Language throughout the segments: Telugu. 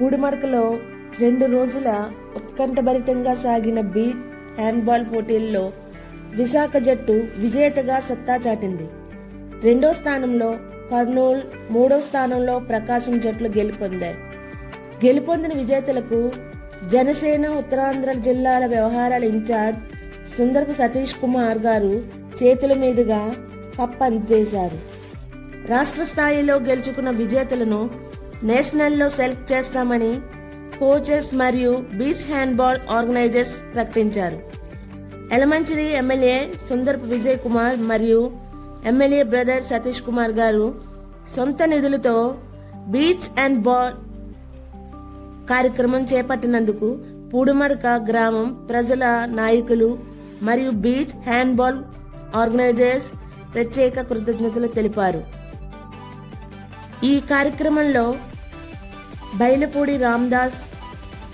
పూడిమడకలో 2 రోజుల ఉత్కంఠభరితంగా సాగిన బీచ్ హ్యాండ్బాల్ పోటీల్లో విశాఖ జట్టు విజేతగా సత్తా చాటింది. 2వ స్థానంలో కర్నూలు, 3వ స్థానంలో ప్రకాశం జట్లు గెలుపొందాయి. గెలుపొందిన విజేతలకు జనసేన ఉత్తరాంధ్ర జిల్లాల వ్యవహారాల ఇన్ఛార్జ్ సుందరపు సతీష్ కుమార్ గారు చేతుల మీదుగా కప్ అందజేశారు. రాష్ట్ర స్థాయిలో గెలుచుకున్న విజేతలను నేషనల్లో సెలెక్ట్ చేస్తామని కోచెస్ మరియు బీచ్ హ్యాండ్బాల్ ఆర్గనైజర్స్ ప్రకటించారు. ఎలమంచిలి ఎమ్మెల్యే సుందరపు విజయ్ కుమార్ మరియు ఎమ్మెల్యే బ్రదర్ సతీష్ కుమార్ గారు సొంత నిధులతో బీచ్ అండ్ బాల్ కార్యక్రమం చేపట్టినందుకు పూడిమడక గ్రామం ప్రజల నాయకులు మరియు బీచ్ హ్యాండ్బాల్ ఆర్గనైజర్స్ ప్రత్యేక కృతజ్ఞతలు తెలిపారు. ఈ కార్యక్రమంలో Bailapudi Ramadas,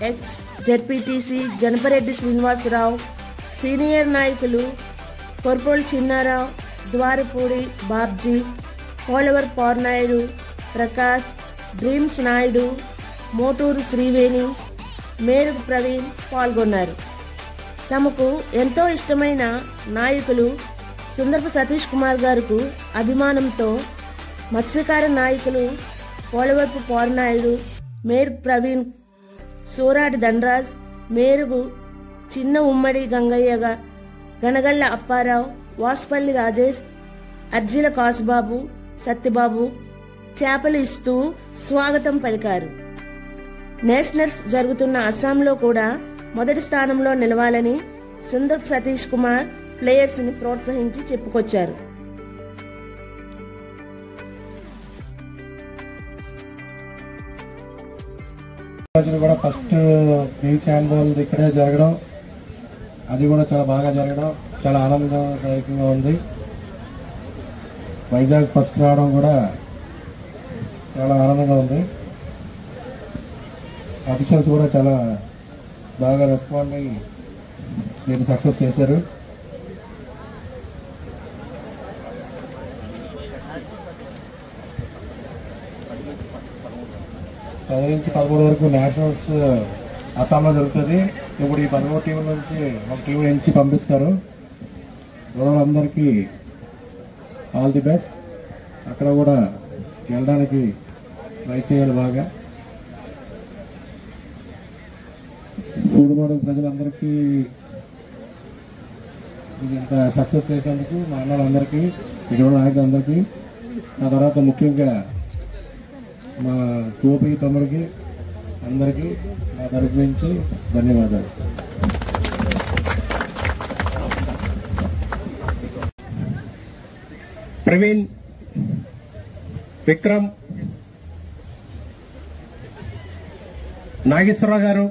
ex ZPTC Janapareddy Srinivasarao, senior నాయకులు కొర్పోల్ చిన్నారావు, ద్వారపూడి బాబ్జీ, పోలవర్ పౌర్నాయుడు, ప్రకాష్, డ్రీమ్స్ నాయుడు, మోటూరు శ్రీవేణి, మేరుగు ప్రవీణ్ పాల్గొన్నారు. తమకు ఎంతో ఇష్టమైన నాయకులు సుందరపు సతీష్ కుమార్ గారికి అభిమానంతో మత్స్యకార నాయకులు పోలవరపు పౌర్నాయుడు, మేరుగు ప్రవీణ్, సూరాడి ధనరాజ్, మేరుగు చిన్న ఉమ్మడి గంగయ్య, గనగల్ల అప్పారావు, వాసుపల్లి రాజేష్, అర్జీల కాసుబాబు, సత్యబాబు చేపలు ఇస్తూ స్వాగతం పలికారు. నేషనల్స్ జరుగుతున్న అస్సాంలో కూడా మొదటి స్థానంలో నిలవాలని సుందరపు సతీష్ కుమార్ ప్లేయర్స్ ని ప్రోత్సహించి చెప్పుకొచ్చారు. కూడా ఫస్ట్ బీచ్ హ్యాండ్బాల్ ఇక్కడే జరగడం, అది కూడా చాలా బాగా జరగడం చాలా ఆనందదాయకంగా ఉంది. వైజాగ్ ఫస్ట్ రావడం కూడా చాలా ఆనందంగా ఉంది. ఆఫీసర్స్ కూడా చాలా బాగా రెస్పాండ్ అయ్యి దీన్ని సక్సెస్ చేశారు. పది నుంచి 13 వరకు నేషనల్స్ అస్సాంలో జరుగుతుంది. ఇప్పుడు ఈ 13 టీంల నుంచి ఒక టీం నుంచి పంపిస్తారు. అందరికీ ఆల్ ది బెస్ట్. అక్కడ కూడా వెళ్ళడానికి ట్రై చేయాలి బాగా. పూడిమడక ప్రజలందరికీ ఇంత సక్సెస్ చేసేందుకు మా అన్నలందరికీ, ఇక్కడ నాయకులందరికీ, ఆ తర్వాత ముఖ్యంగా మా గోపి తమ్ముడికి అందరికీ నా తరఫు నుంచి ధన్యవాదాలు. ప్రవీణ్, విక్రమ్, నాగేశ్వరరావు గారు,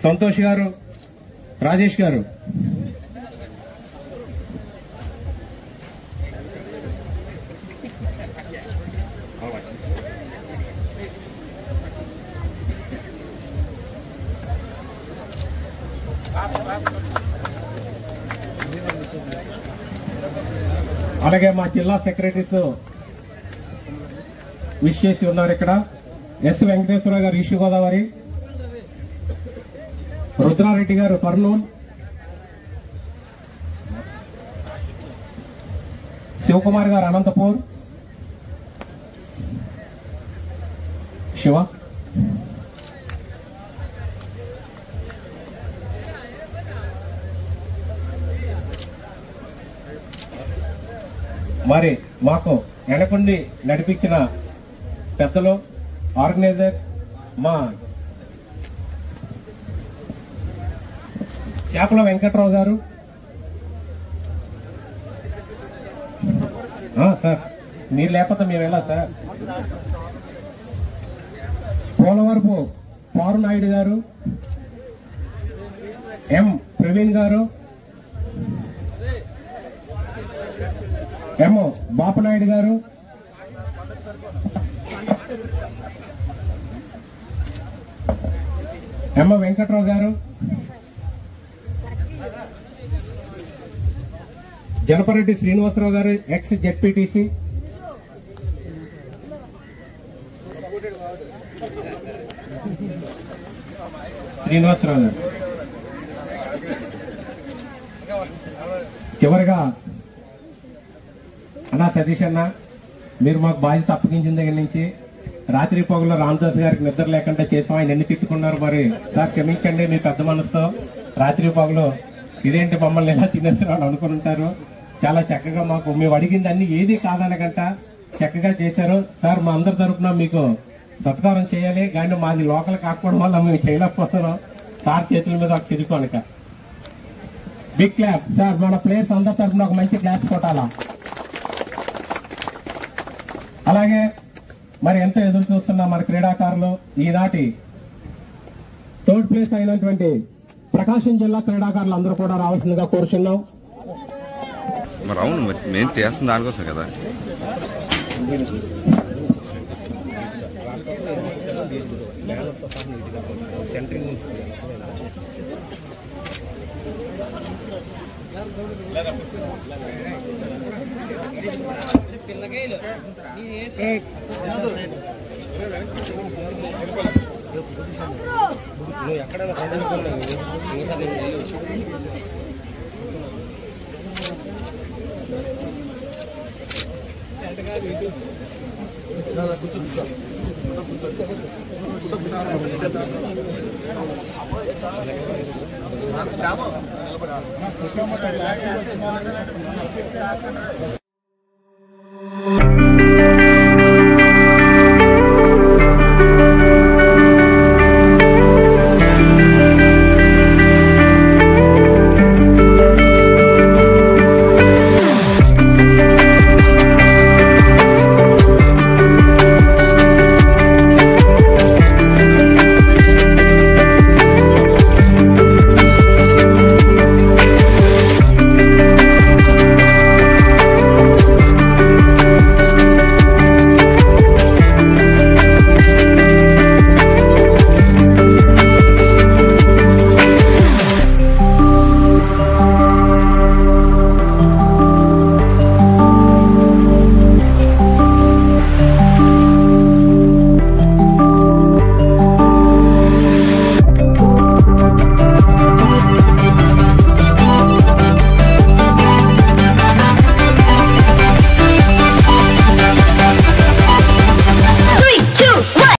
సంతోష్ గారు, రాజేష్ గారు, అలాగే మా జిల్లా సెక్రటరీస్ విష్ చేసి ఉన్నారు. ఇక్కడ ఎస్ వెంకటేశ్వరరావు గారు ఈస్ట్ గోదావరి, రుద్రారెడ్డి గారు కర్నూలు, శివకుమార్ గారు అనంతపూర్, శివ, మరి మాకు వెనకుండి నడిపించిన పెద్దలు, ఆర్గనైజర్స్, మా చేపల వెంకట్రావు గారు, సార్ మీరు లేకపోతే మేము వెళ్ళా సార్, పోలవరపు పౌర్నాయుడు గారు, ఎం ప్రవీణ్ గారు, ఎం బాపనాయుడు గారు, ఎం వెంకట్రావు గారు, జనపరెడ్డి శ్రీనివాసరావు గారు, ఎక్స్ జెడ్పీటీసీ, శ్రీనివాసరావు గారు. చివరిగా అన్నా సతీష్ అన్న, మీరు మాకు బాధ్యత అప్పగించిన దగ్గర నుంచి రాత్రి పొగలో రామదాస్ గారికి నిద్ర లేకుండా చేసాం. ఆయన ఎన్ని తిట్టుకున్నారు మరి. సార్ క్షమించండి, మీ పెద్ద మనసుతో రాత్రి పొగలో ఇదేంటి మమ్మల్ని ఎలా తినేస్తున్నారు అనుకుని ఉంటారు. చాలా చక్కగా మాకు మేము అడిగింది అన్ని ఏది కాదనకంట చక్కగా చేశారు. సార్ మా అందరి తరఫున మీకు సత్కారం చేయాలి, కానీ మాది లోకల్ కాకపోవడం వల్ల మేము చేయలేకపోతున్నాం. సార్ చేతుల మీద ఒక చిరుకోనక బిగ్ క్లాప్. సార్ మన ప్లేయర్స్ అందరి తరఫున ఒక మంచి క్లాప్ కొట్టాలా. అలాగే మరి ఎంతో ఎదురు చూస్తున్న మన క్రీడాకారులు, ఈనాటి థర్డ్ ప్లేస్ అయినటువంటి ప్రకాశం జిల్లా క్రీడాకారులు అందరూ కూడా రావాల్సిందిగా కోరుచున్నాం. మరి అవును, మరి మేము చేస్తున్న దానికోసం కదా.